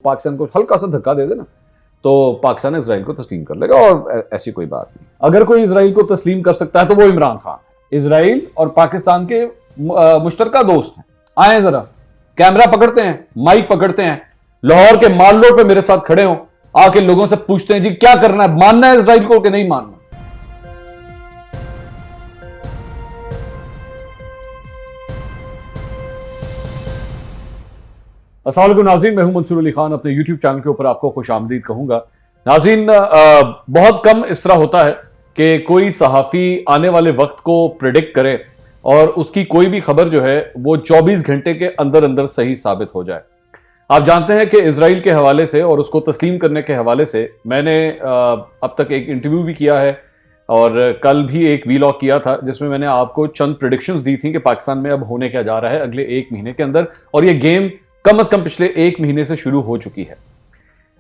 पाकिस्तान को हल्का सा धक्का दे देना तो पाकिस्तान इजराइल को तस्लीम कर लेगा, और ऐसी कोई बात नहीं। अगर कोई इजराइल को तस्लीम कर सकता है तो वो इमरान खान है। इजराइल और पाकिस्तान के मुश्तरका दोस्त हैं। आए जरा, कैमरा पकड़ते हैं, माइक पकड़ते हैं, लाहौर के माल रोड पे मेरे साथ खड़े हो, आके लोगों से पूछते हैं जी क्या करना है, मानना है इजराइल को कि नहीं मानना। अस्सलाम वालेकुम नाज़रीन, मैं हूं मंसूर अली खान। अपने YouTube चैनल के ऊपर आपको खुशामदीद कहूंगा। नाज़रीन, बहुत कम इस तरह होता है कि कोई सहाफ़ी आने वाले वक्त को प्रेडिक्ट करे और उसकी कोई भी खबर जो है वो 24 घंटे के अंदर अंदर सही साबित हो जाए। आप जानते हैं कि इजराइल के हवाले से और उसको तस्लीम करने के हवाले से मैंने अब तक एक इंटरव्यू भी किया है और कल भी एक वीलॉग किया था जिसमें मैंने आपको चंद प्रेडिक्शंस दी थी कि पाकिस्तान में अब होने क्या जा रहा है अगले 1 महीने के अंदर, और ये गेम कम से कम पिछले 1 महीने से शुरू हो चुकी है।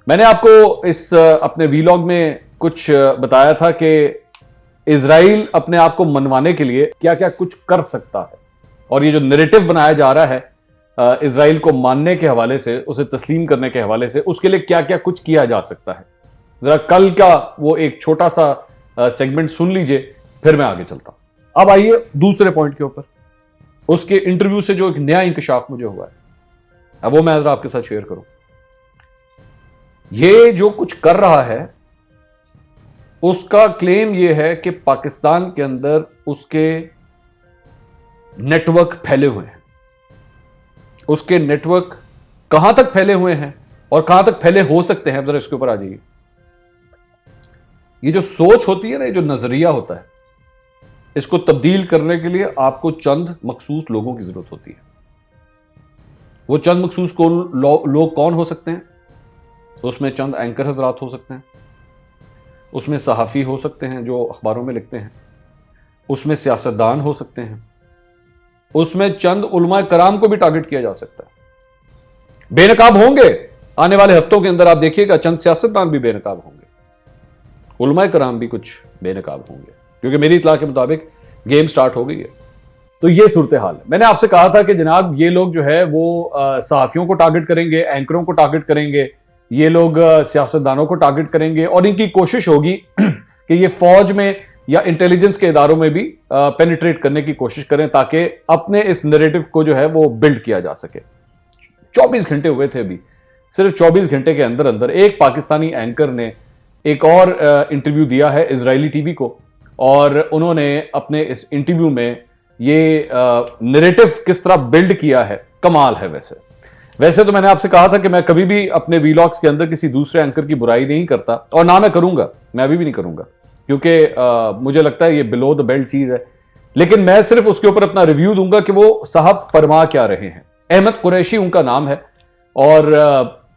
मैंने आपको इस अपने वीलॉग में कुछ बताया था कि इजराइल अपने आप को मनवाने के लिए क्या क्या कुछ कर सकता है, और ये जो नैरेटिव बनाया जा रहा है इजराइल को मानने के हवाले से, उसे तस्लीम करने के हवाले से, उसके लिए क्या क्या कुछ किया जा सकता है। जरा कल का वो एक छोटा सा सेगमेंट सुन लीजिए, फिर मैं आगे चलता हूं। अब आइए दूसरे पॉइंट के ऊपर, उसके इंटरव्यू से जो एक नया इंकशाफ मुझे हुआ है, अब वो मैं जरा आपके साथ शेयर करूं। ये जो कुछ कर रहा है उसका क्लेम ये है कि पाकिस्तान के अंदर उसके नेटवर्क फैले हुए हैं। उसके नेटवर्क कहां तक फैले हुए हैं और कहां तक फैले हो सकते हैं, जरा इसके ऊपर आ जाइए। ये जो सोच होती है ना, ये जो नजरिया होता है, इसको तब्दील करने के लिए आपको चंद मखसूस लोगों की जरूरत होती है। वो चंद मखसूस लोग कौन हो सकते हैं? उसमें चंद एंकर हजरात हो सकते हैं, उसमें सहाफ़ी हो सकते हैं जो अखबारों में लिखते हैं, उसमें सियासतदान हो सकते हैं, उसमें चंद उलमा कराम को भी टारगेट किया जा सकता है। बेनकाब होंगे आने वाले हफ्तों के अंदर, आप देखिएगा चंद सियासतदान भी बेनकाब होंगे, उलमा कराम भी कुछ बेनकाब होंगे, क्योंकि मेरी इत्तला के मुताबिक गेम स्टार्ट हो गई है। तो ये सूरत हाल है। मैंने आपसे कहा था कि जनाब ये लोग जो है वो सहाफियों को टारगेट करेंगे, एंकरों को टारगेट करेंगे, ये लोग सियासतदानों को टारगेट करेंगे, और इनकी कोशिश होगी कि ये फौज में या इंटेलिजेंस के इदारों में भी पेनिट्रेट करने की कोशिश करें ताकि अपने इस नैरेटिव को जो है वो बिल्ड किया जा सके। 24 घंटे हुए थे अभी, सिर्फ 24 घंटे के अंदर अंदर एक पाकिस्तानी एंकर ने एक और इंटरव्यू दिया है इजरायली टीवी को, और उन्होंने अपने इस इंटरव्यू में ये नैरेटिव किस तरह बिल्ड किया है, कमाल है। वैसे तो मैंने आपसे कहा था कि मैं कभी भी अपने वीलॉग्स के अंदर किसी दूसरे एंकर की बुराई नहीं करता, और ना मैं करूंगा, मैं अभी भी नहीं करूंगा, क्योंकि मुझे लगता है ये बिलो द बेल्ट चीज है। लेकिन मैं सिर्फ उसके ऊपर अपना रिव्यू दूंगा कि वो साहब फरमा क्या रहे हैं। अहमद कुरैशी उनका नाम है, और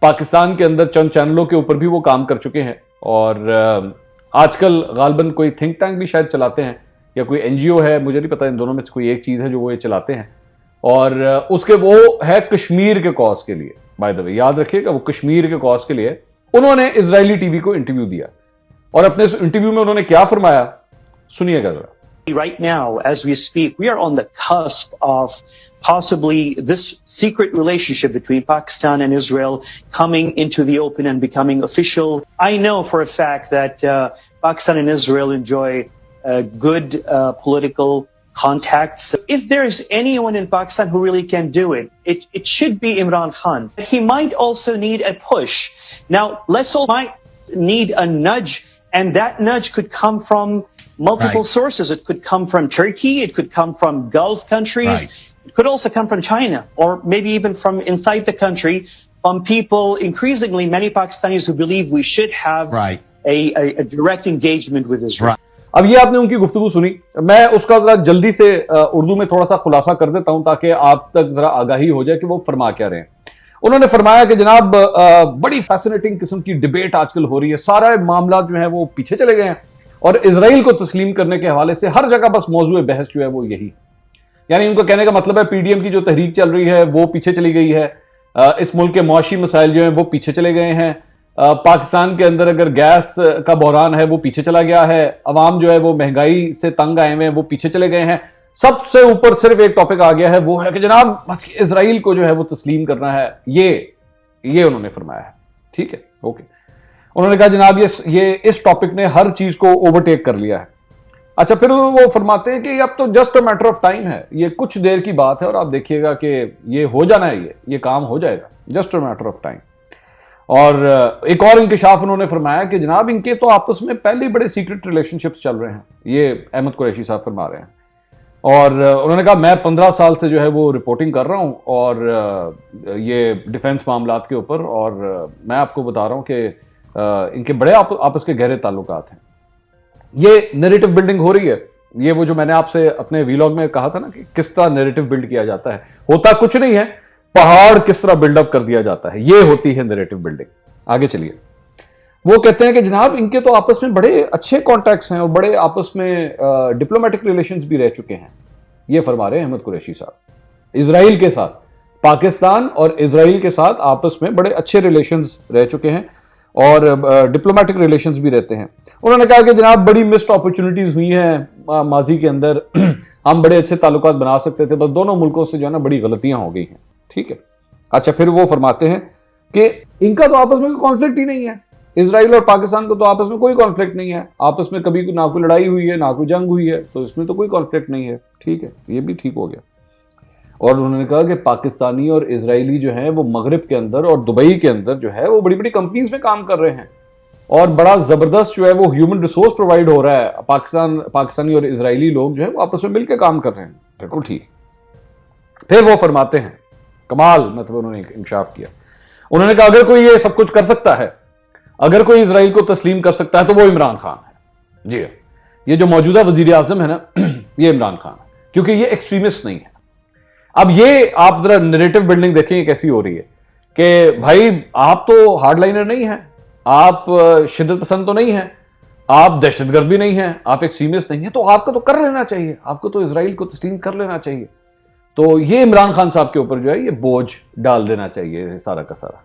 पाकिस्तान के अंदर चंद चैनलों के ऊपर भी वो काम कर चुके हैं, और आजकल गालबन कोई थिंक टैंक भी शायद चलाते हैं या कोई एनजीओ है, मुझे नहीं पता, इन दोनों में से कोई एक चीज है जो वो ये चलाते हैं, और उसके वो है कश्मीर के कॉज के लिए। बाय द वे याद रखिएगा, वो कश्मीर के कॉज के लिए उन्होंने इजरायली टीवी को इंटरव्यू दिया, और अपने इस इंटरव्यू में उन्होंने क्या फरमाया, सुनिएगा जरा। Right now, as we speak, we are on the cusp of possibly this secret relationship between Pakistan and Israel coming into the open and becoming official. I know for a fact that Pakistan and Israel enjoy good political contacts. If there's anyone in Pakistan who really can do it, it should be Imran Khan. He might also need a push. Now, let's all might need a nudge, and that nudge could come from multiple sources. It could come from Turkey. It could come from Gulf countries. It could also come from China, or maybe even from inside the country, from people, increasingly many Pakistanis who believe we should have a direct engagement with Israel. अब ये आपने उनकी गुफ्तगू सुनी, मैं उसका जरा जल्दी से उर्दू में थोड़ा सा खुलासा कर देता हूं ताकि आप तक जरा आगाही हो जाए कि वो फरमा क्या रहे हैं। उन्होंने फरमाया कि जनाब बड़ी फैसिनेटिंग किस्म की डिबेट आजकल हो रही है, सारा मामला जो है वो पीछे चले गए हैं, और इजराइल को तस्लीम करने के हवाले से हर जगह बस मौजूद बहस जो है वो यही, यानी उनका कहने का मतलब है पीडीएम की जो तहरीक चल रही है वो पीछे चली गई है, इस मुल्क के मुआशी मसाइल जो है वो पीछे चले गए हैं, पाकिस्तान के अंदर अगर गैस का बहरान है वो पीछे चला गया है, अवाम जो है वो महंगाई से तंग आए हुए हैं वो पीछे चले गए हैं, सबसे ऊपर सिर्फ एक टॉपिक आ गया है, वो है कि जनाब बस इजराइल को जो है वो तस्लीम करना है। ये ये उन्होंने फरमाया है। ठीक है, ओके। उन्होंने कहा जनाब ये इस टॉपिक ने हर चीज को ओवरटेक कर लिया है। अच्छा, फिर वो फरमाते हैं कि अब तो just a matter of time है, ये कुछ देर की बात है और आप देखिएगा कि ये हो जाना है, ये काम हो जाएगा, just a matter of time. और एक और इंकशाफ उन्होंने फरमाया कि जनाब इनके तो आपस में पहले ही बड़े सीक्रेट रिलेशनशिप्स चल रहे हैं, ये अहमद कुरैशी साहब फरमा रहे हैं। और उन्होंने कहा मैं 15 साल से जो है वो रिपोर्टिंग कर रहा हूं और ये डिफेंस मामलात के ऊपर, और मैं आपको बता रहा हूं कि इनके बड़े आपस के गहरे ताल्लुकात हैं। ये नैरेटिव बिल्डिंग हो रही है, ये वो जो मैंने आपसे अपने वीलॉग में कहा था ना कि किस तरह नैरेटिव बिल्ड किया जाता है, होता कुछ नहीं है, पहाड़ किस तरह बिल्डअप कर दिया जाता है, ये होती है नैरेटिव बिल्डिंग। आगे चलिए, वो कहते हैं कि जनाब इनके तो आपस में बड़े अच्छे कॉन्टैक्ट्स हैं और बड़े आपस में डिप्लोमेटिक रिलेशंस भी रह चुके हैं। ये फरमा रहे हैं अहमद कुरैशी साहब। इजराइल के साथ, पाकिस्तान और इजराइल के साथ आपस में बड़े अच्छे रिलेशंस रह चुके हैं और डिप्लोमेटिक रिलेशंस भी रहते हैं। उन्होंने कहा कि जनाब बड़ी मिस्ड अपॉर्चुनिटीज हुई हैं माजी के अंदर, हम बड़े अच्छे ताल्लुकात बना सकते थे, बस दोनों मुल्कों से जो है ना बड़ी गलतियां हो गई हैं। ठीक है, अच्छा, फिर वो फरमाते हैं कि इनका तो आपस में कोई कॉन्फ्लिक्ट ही नहीं है, इजराइल और पाकिस्तान को तो आपस में कोई कॉन्फ्लिक्ट नहीं है, आपस में कभी ना कोई लड़ाई हुई है ना कोई जंग हुई है, तो इसमें तो कोई कॉन्फ्लिक्ट नहीं है। ठीक है, ये भी ठीक हो गया। और उन्होंने कहा कि पाकिस्तानी और इजरायली जो है वो मगरिब के अंदर और दुबई के अंदर जो है वो बड़ी बड़ी कंपनीज में काम कर रहे हैं और बड़ा जबरदस्त जो है वो ह्यूमन रिसोर्स प्रोवाइड हो रहा है। पाकिस्तानी और इजरायली लोग जो है वो आपस में मिलकर काम कर रहे हैं, बिल्कुल ठीक। फिर वो फरमाते हैं, कमाल मतलब उन्होंने इंकशाफ किया, उन्होंने कहा अगर कोई ये सब कुछ कर सकता है, अगर कोई इजराइल को तस्लीम कर सकता है तो वो इमरान खान है। जी, ये जो मौजूदा वजीर आजम है ना, ये इमरान खान है, क्योंकि ये एक्सट्रीमिस्ट नहीं है। अब ये आप जरा नैरेटिव बिल्डिंग देखेंगे कैसी हो रही है कि भाई आप तो हार्डलाइनर नहीं है, आप शिद्दत पसंद तो नहीं है, आप दहशतगर्द भी नहीं है, आप एक्सट्रीमिस्ट नहीं है, तो आपको तो कर लेना चाहिए, आपको तो इजराइल को तस्लीम कर लेना चाहिए। तो ये इमरान खान साहब के ऊपर जो है ये बोझ डाल देना चाहिए सारा का सारा।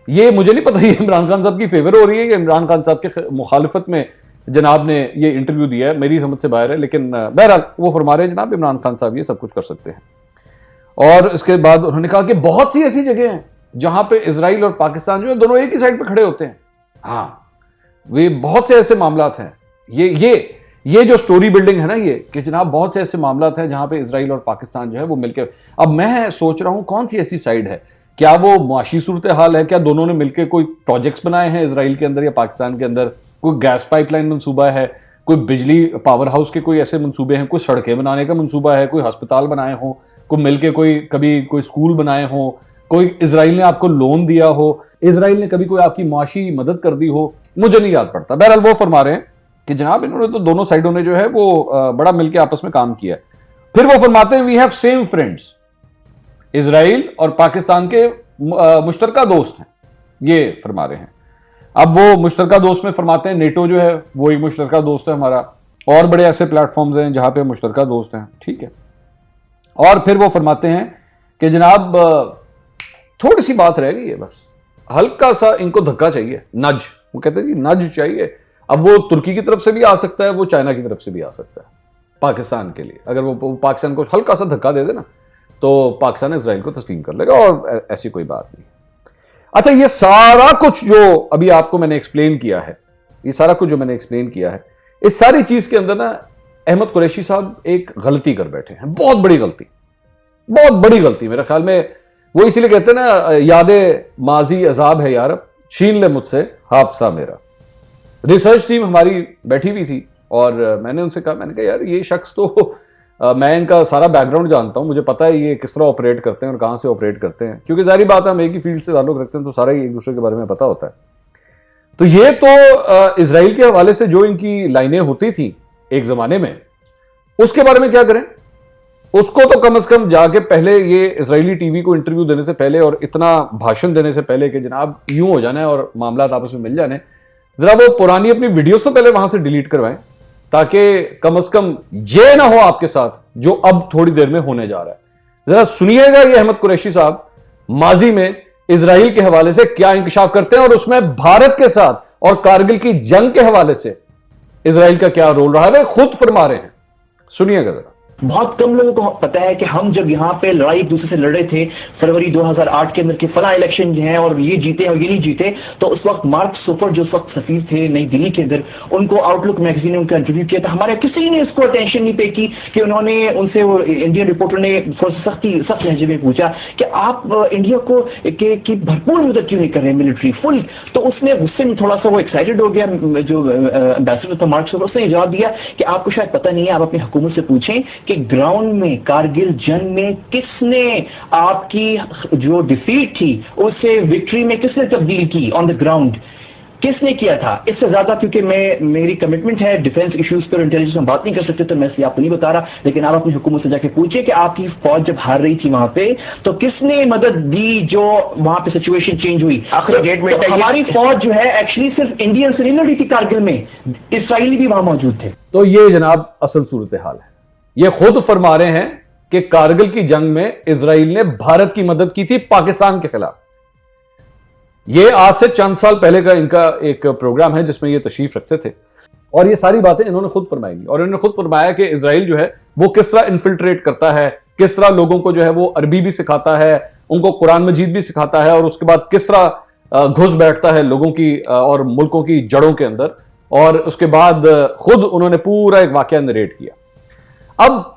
ये मुझे नहीं पता ये इमरान खान साहब की फेवर हो रही है कि इमरान खान साहब के मुखालिफत में जनाब ने ये इंटरव्यू दिया है, मेरी समझ से बाहर है, लेकिन बहरहाल वो फरमा रहे हैं जनाब इमरान खान साहब ये सब कुछ कर सकते हैं। और इसके बाद उन्होंने कहा कि बहुत सी ऐसी जगह हैं जहां पे इजराइल और पाकिस्तान जो है दोनों एक ही साइड पे खड़े होते हैं। हाँ, वे बहुत से ऐसे मामलात हैं, ये जो स्टोरी बिल्डिंग है ना, ये कि जनाब बहुत से ऐसे मामलात हैं जहां पे इजराइल और पाकिस्तान जो है वो मिलकर, अब मैं सोच रहा हूं कौन सी ऐसी साइड है, क्या वो मुआशी सूरत हाल है, क्या दोनों ने मिलकर कोई प्रोजेक्ट्स बनाए हैं इजराइल के अंदर या पाकिस्तान के अंदर, कोई गैस पाइपलाइन मंसूबा है, कोई बिजली पावर हाउस के कोई ऐसे मंसूबे हैं, कोई सड़कें बनाने का मंसूबा है, कोई अस्पताल बनाए हो, कोई मिलके कभी कोई स्कूल बनाए हो, कोई इजराइल ने आपको लोन दिया हो, इजराइल ने कभी कोई आपकी मुआशी मदद कर दी हो, मुझे नहीं याद पड़ता। बहरहाल वो फरमा रहे हैं कि जनाब इन्होंने तो दोनों साइडों ने जो है वो बड़ा मिलके आपस में काम किया है। फिर वो फरमाते हैं we have same friends, Israel और पाकिस्तान के मुश्तरका दोस्त हैं, ये फरमा रहे हैं। अब वो मुश्तरका दोस्त में फरमाते हैं नेटो जो है वो एक मुश्तरका दोस्त है हमारा, और बड़े ऐसे प्लेटफॉर्म्स हैं जहां पे मुश्तरका दोस्त हैं। ठीक है, और फिर वो फरमाते हैं कि जनाब थोड़ी सी बात रह गई है, बस हल्का सा इनको धक्का चाहिए, नज, वो कहते हैं कि नज चाहिए। अब वो तुर्की की तरफ से भी आ सकता है, वो चाइना की तरफ से भी आ सकता है पाकिस्तान के लिए। अगर वो पाकिस्तान को हल्का सा धक्का दे देना तो पाकिस्तान इजराइल को तस्लीम कर लेगा, और ऐसी कोई बात नहीं। अच्छा, ये सारा कुछ जो अभी आपको मैंने एक्सप्लेन किया है, ये सारा कुछ जो मैंने एक्सप्लेन किया है, इस सारी चीज के अंदर ना अहमद कुरैशी साहब एक गलती कर बैठे हैं, बहुत बड़ी गलती, बहुत बड़ी गलती। मेरे ख्याल में वो इसीलिए कहते हैं ना, यादे माजी अजाब है यार, छीन ले मुझसे हाफसा मेरा। रिसर्च टीम हमारी बैठी हुई थी और मैंने उनसे कहा, मैंने कहा यार ये शख्स तो मैं इनका सारा बैकग्राउंड जानता हूं, मुझे पता है ये किस तरह ऑपरेट करते हैं और कहां से ऑपरेट करते हैं, क्योंकि जारी बात है हम एक ही फील्ड से ताल्लुक रखते हैं तो सारा ही एक दूसरे के बारे में पता होता है। तो ये तो इजराइल के हवाले से जो इनकी लाइनें होती थी एक जमाने में, उसके बारे में क्या करें, उसको तो कम से कम जाके पहले ये इजरायली टीवी को इंटरव्यू देने से पहले और इतना भाषण देने से पहले कि जनाब यूं हो जाना है और मामला आपस में मिल जाने, जरा वो पुरानी अपनी वीडियोस तो पहले वहां से डिलीट करवाएं, ताकि कम से कम ये ना हो आपके साथ जो अब थोड़ी देर में होने जा रहा है। जरा सुनिएगा ये अहमद कुरैशी साहब माजी में इजराइल के हवाले से क्या इंकशाफ करते हैं और उसमें भारत के साथ और कारगिल की जंग के हवाले से इजराइल का क्या रोल रहा है, वे खुद फरमा रहे हैं, सुनिएगा जरा। बहुत कम लोगों को पता है कि हम जब यहाँ पे लड़ाई एक दूसरे से लड़े थे फरवरी 2008 के अंदर के फला इलेक्शन जो है और ये जीते और ये नहीं जीते, तो उस वक्त मार्क सोफर जो उस वक्त सफीर थे नई दिल्ली के अंदर, उनको आउटलुक मैगजीन ने उनका इंटरव्यू किया था। हमारे किसी ने इसको अटेंशन नहीं पे की कि उन्होंने उनसे, वो इंडियन रिपोर्टर ने सख्त लहजे में पूछा कि आप इंडिया को की भरपूर मदद क्यों नहीं कर रहे मिलिट्री फुल। तो उसने गुस्से में थोड़ा सा वो एक्साइटेड हो गया, जो एम्बेसडर था मार्क सोफर, उसने जवाब दिया कि आपको शायद पता नहीं है, आप अपनी हुकूमत से पूछें कि ग्राउंड में कारगिल जंग में किसने आपकी जो डिफीट थी उसे विक्ट्री में किसने तब्दील की, ऑन द ग्राउंड किसने किया था। इससे ज्यादा क्योंकि मेरी कमिटमेंट है डिफेंस इश्यूज पर इंटेलिजेंस में बात नहीं कर सकते, तो मैं इसलिए आपको नहीं बता रहा, लेकिन आप अपनी हुकूमत से जाके पूछिए कि आपकी फौज जब हार रही थी वहां पे तो किसने मदद दी जो वहां पे सिचुएशन चेंज हुई। आखिर गेट में हमारी फौज जो है एक्चुअली सिर्फ इंडियन से नहीं लड़ी थी कारगिल में, इसराइली भी वहां मौजूद थे। तो ये जनाब असल सूरत हाल है। ये खुद फरमा रहे हैं कि कारगिल की जंग में इजराइल ने भारत की मदद की थी पाकिस्तान के खिलाफ। ये आज से चंद साल पहले का इनका एक प्रोग्राम है जिसमें ये तशरीफ रखते थे और ये सारी बातें इन्होंने खुद फरमाई और इन्होंने खुद फरमाया कि इजराइल जो है वो किस तरह इन्फिल्ट्रेट करता है, किस तरह लोगों को जो है वो अरबी भी सिखाता है, उनको कुरान मजीद भी सिखाता है और उसके बाद किस तरह घुस बैठता है लोगों की और मुल्कों की जड़ों के अंदर। और उसके बाद खुद उन्होंने पूरा एक वाकया नरेट किया। अब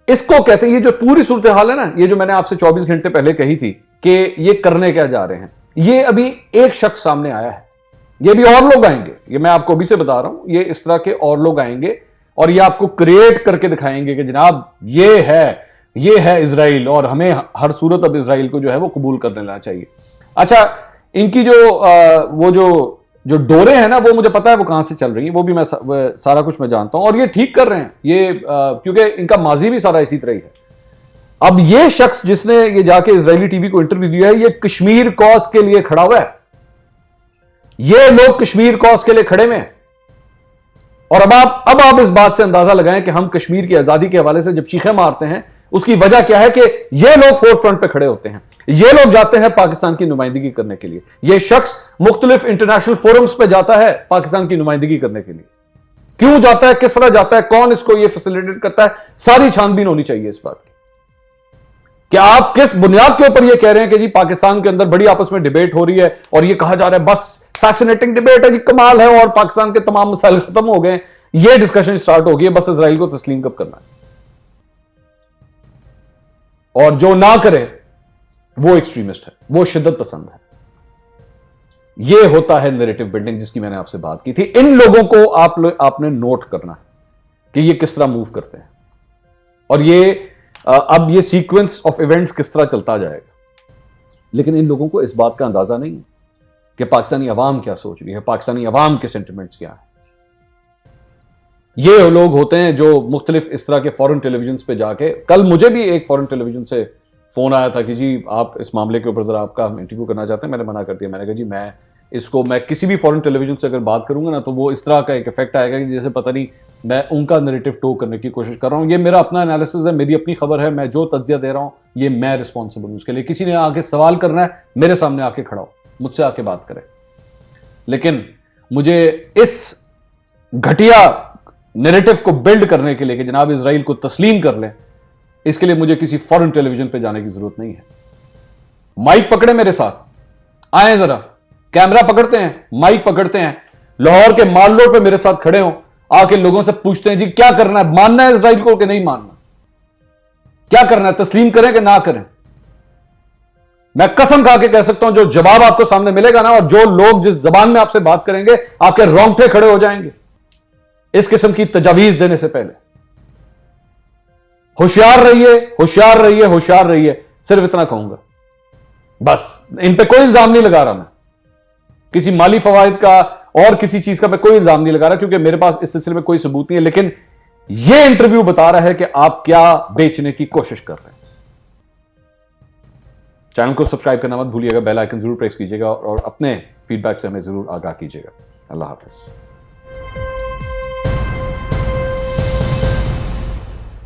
इसको कहते हैं, ये जो पूरी सूरत हाल है ना, ये जो मैंने आपसे 24 घंटे पहले कही थी कि ये करने क्या जा रहे हैं, ये अभी एक शख्स सामने आया है, ये भी और लोग आएंगे, ये मैं आपको अभी से बता रहा हूं, ये इस तरह के और लोग आएंगे और ये आपको क्रिएट करके दिखाएंगे कि जनाब ये है इजराइल और हमें हर सूरत अब इजराइल को जो है वो कबूल कर लेना चाहिए। अच्छा, इनकी जो डोरे हैं ना, वो मुझे पता है वो कहां से चल रही हैं, वो भी मैं सारा कुछ मैं जानता हूं और ये ठीक कर रहे हैं ये, क्योंकि इनका माजी भी सारा इसी तरह ही है। अब ये शख्स जिसने ये जाके इजरायली टीवी को इंटरव्यू दिया है, ये कश्मीर कॉज के लिए खड़ा हुआ है। ये लोग कश्मीर कॉज के लिए खड़े में हैं। और अब आप इस बात से अंदाजा लगाएं कि हम कश्मीर की आजादी के हवाले से जब चीखें मारते हैं उसकी वजह क्या है कि ये लोग फोर फ्रंट पे खड़े होते हैं, ये लोग जाते हैं पाकिस्तान की नुमाइंदगी करने के लिए। ये शख्स मुख्तलिफ इंटरनेशनल फोरम्स पे जाता है पाकिस्तान की नुमाइंदगी करने के लिए। क्यों जाता है, किस तरह जाता है, कौन इसको ये फैसिलिटेट करता है, सारी छानबीन होनी चाहिए इस बात की कि आप किस बुनियाद के ऊपर ये कह रहे हैं कि जी पाकिस्तान के अंदर बड़ी आपस में डिबेट हो रही है और ये कहा जा रहा है बस फैसिनेटिंग डिबेट है जी, कमाल है और पाकिस्तान के तमाम मसाइल खत्म हो गए, ये डिस्कशन स्टार्ट हो गई, बस इजराइल को तस्लीम कब करना है। और जो ना करे वो एक्सट्रीमिस्ट है, वो शिद्दत पसंद है। ये होता है नैरेटिव बिल्डिंग जिसकी मैंने आपसे बात की थी। इन लोगों को आपने नोट करना है कि ये किस तरह मूव करते हैं और ये अब ये सीक्वेंस ऑफ इवेंट्स किस तरह चलता जाएगा। लेकिन इन लोगों को इस बात का अंदाजा नहीं है कि पाकिस्तानी अवाम क्या सोच रही है, पाकिस्तानी अवाम के सेंटिमेंट्स क्या है। ये लोग होते हैं जो मुख्तलिफ इस तरह के फॉरेन टेलीविजन पे जाके, कल मुझे भी एक फॉरेन टेलीविजन से फोन आया था कि जी आप इस मामले के ऊपर जरा आपका हम इंटरव्यू करना चाहते हैं। मैंने मना कर दिया। मैंने कहा जी मैं किसी भी फॉरेन टेलीविजन से अगर बात करूंगा ना तो वो इस तरह का एक इफेक्ट आएगा कि जैसे पता नहीं मैं उनका नैरेटिव टो करने की कोशिश कर रहा हूं। ये मेरा अपना एनालिसिस है, मेरी अपनी खबर है, मैं जो तज्जिया दे रहा हूं ये मैं रिस्पॉन्सिबल हूं उसके लिए। किसी ने आके सवाल करना है, मेरे सामने आके खड़ा हो, मुझसे आके बात करे। लेकिन मुझे इस घटिया नैरेटिव को बिल्ड करने के लिए कि जनाब इजराइल को तस्लीम कर लें, इसके लिए मुझे किसी फॉरेन टेलीविजन पे जाने की जरूरत नहीं है। माइक पकड़े मेरे साथ, आए जरा, कैमरा पकड़ते हैं, माइक पकड़ते हैं, लाहौर के माल रोड पे मेरे साथ खड़े हो, आके लोगों से पूछते हैं जी क्या करना है, मानना है इजराइल को कि नहीं मानना, क्या करना है, तस्लीम करें कि ना करें। मैं कसम खा के कह सकता हूं जो जवाब आपको सामने मिलेगा ना, और जो लोग जिस जबान में आपसे बात करेंगे, आपके रोंगटे खड़े हो जाएंगे इस किस्म की तजावीज देने से पहले। होशियार रहिए, होशियार रहिए, होशियार रहिए, सिर्फ इतना कहूंगा बस। इन पे कोई इल्जाम नहीं लगा रहा मैं, किसी माली फवायद का और किसी चीज का मैं कोई इल्जाम नहीं लगा रहा, क्योंकि मेरे पास इस सिलसिले में कोई सबूत नहीं है। लेकिन यह इंटरव्यू बता रहा है कि आप क्या बेचने की कोशिश कर रहे हैं। चैनल को सब्सक्राइब करना मत भूलिएगा, बेल आइकन जरूर प्रेस कीजिएगा और अपने फीडबैक से हमें जरूर आगाह कीजिएगा। अल्लाह हाफिज।